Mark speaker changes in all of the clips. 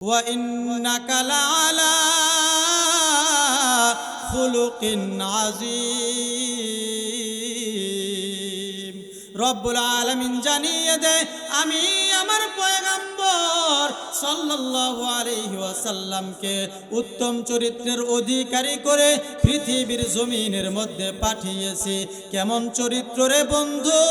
Speaker 1: وإنك لعلى خلق عظيم রব্বুল আলামিন জানিয়ে দেয় আমি আমার পয়গম্বর সাল্লাল্লাহু আলাইহি ওয়াসাল্লামকে উত্তম চরিত্রের অধিকারী করে পৃথিবীর জমিনের মধ্যে পাঠিয়েছি। কেমন চরিত্র রে বন্ধু!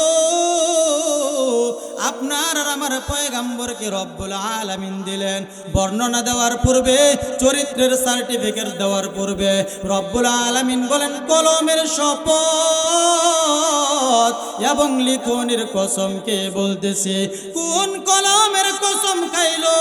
Speaker 1: আপনার আর আমার পয়গম্বরকে রব্বুল আলামিন দিলেন। বর্ণনা দেওয়ার পূর্বে, চরিত্রের সার্টিফিকেট দেওয়ার পূর্বে রব্বুল আলামিন বলেন কলমের শপথ এবং লিখনের কসম কে বলতেছে। কোন কলমের কসম খাইলো?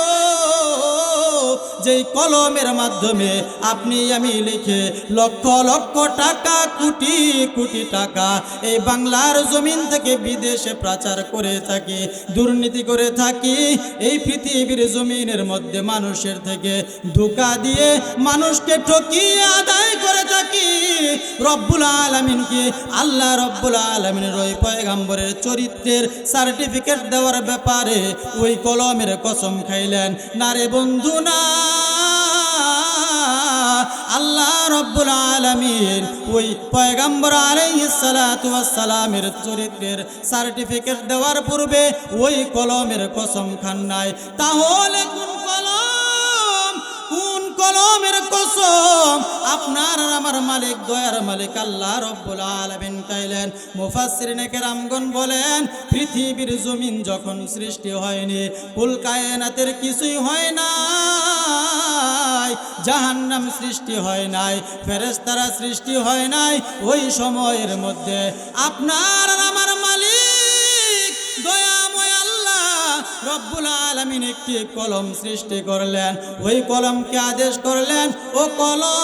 Speaker 1: যেই কলমের মাধ্যমে আপনি আমি লিখে লক্ষ লক্ষ টাকা, কোটি কোটি টাকা এই বাংলার জমিন থেকে বিদেশে প্রচার করে থাকি, দুর্নীতি করে থাকি, এই পৃথিবীর জমিনের মধ্যে মানুষের থেকে ধোঁকা দিয়ে মানুষকে ঠকিয়ে আদায় করে থাকি। রব্বুল আলামিনকে আল্লাহ রব্বুল আলামিনের ওই পয়গম্বরের চরিত্রের সার্টিফিকেট দেওয়ার ব্যাপারে ওই কলমের কসম খাইলেন না রে বন্ধু না। আল্লাহ রব্বুল আলামিন ওই পয়গম্বর আলাইহিস সালাতু ওয়াস সালামের চরিত্রের সার্টিফিকেট দেওয়ার পূর্বে ওই কলমের কসম খান নাই। তাহলে কোন কলম, কোন কলমের কসম আপনার আর আমার মালিক, দয়ার মালিক আল্লাহ রব্বুল আলামিন খাইলেন? মুফাসসিরিনে কেরামগণ বলেন পৃথিবীর জমিন যখন সৃষ্টি হয়নি, কুল কায়নাতের কিছুই হয় না, জাহান্নাম সৃষ্টি হয় নাই, ফেরেশতারা সৃষ্টি হয় নাই, ওই সময়ের মধ্যে আপনার আর আমার মালিক দয়াময় আল্লাহ রব্বুল আলামিন একটি কলম সৃষ্টি করলেন। ওই কলমকে আদেশ করলেন, ও কলম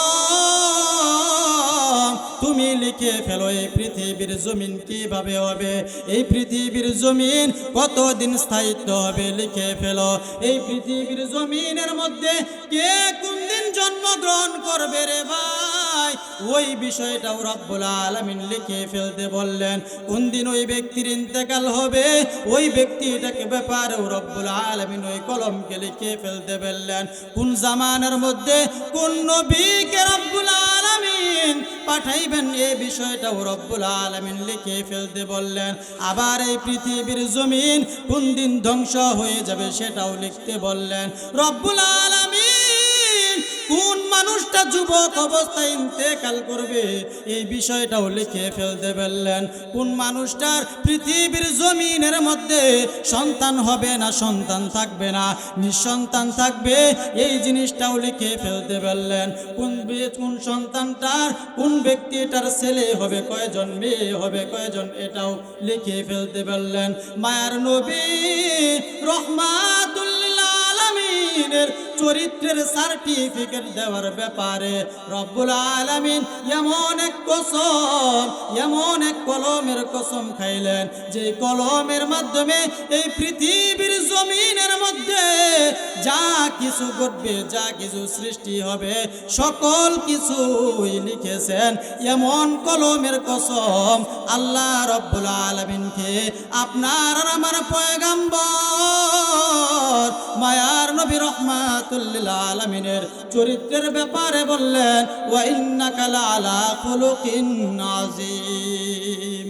Speaker 1: তুমি লিখে ফেলো এই পৃথিবীর জমিন কিভাবে হবে, এই পৃথিবীর জমিন কতদিন স্থায়িত্ব হবে, লিখে ফেলো। এই পৃথিবীর জমিনের মধ্যে কে কোন দিন জন্মগ্রহণ করবে রে ভাই, ওই বিষয়টাও রব্বুল আলামিন লিখে ফেলতে বললেন। কোন দিন ওই ব্যক্তির ইন্তেকাল হবে, ওই ব্যক্তিটাকে ব্যাপারেও রব্বুল আলামিন ওই কলমকে লিখে ফেলতে বললেন। কোন জামানার মধ্যে কোন নবীকে রব্বুল আলামিন পাঠাইবেন, এই বিষয়টাও রব্বুল আলামিন লিখে ফেলতে বললেন। আবার এই পৃথিবীর জমিন কোন দিন ধ্বংস হয়ে যাবে সেটাও লিখতে বললেন রব্বুল আলামিন। কোন মানুষটা যুবক অবস্থায় ইন্তেকাল করবে এই বিষয়টাও লিখে ফেলতে বললেন। কোন মানুষটার পৃথিবীর জমিনের মধ্যে সন্তান হবে না, সন্তান থাকবে না, নিঃসন্তান থাকবে, এই জিনিসটাও লিখে ফেলতে বললেন। কোন সন্তানটার, কোন ব্যক্তিটার ছেলে হবে কয়জন, মেয়ে হবে কয়জন, এটাও লিখে ফেলতে বললেন। মায়ার নবী রহমাতুল লিল আলামিনের চরিত্রের সার্টিফিকেট দেওয়ার ব্যাপারে রব্বুল আলামিন এমন এক কসম, এমন এক কলমের কসম খাইলেন যে কলমের মাধ্যমে এই পৃথিবীর জমিনের মধ্যে যা কিছু ঘটবে, যা কিছু সৃষ্টি হবে, সকল কিছুই লিখেছেন। এমন কলমের কসম আল্লাহ রব্বুল আলামিনকে আপনার আর আমার পয়গম্বর মায়ার নবী রহমাতুল লিল আলামিনের চরিত্রের ব্যাপারে বললেন, ওয়া ইন্নাকা লাআলা খুলুকিন আযীম।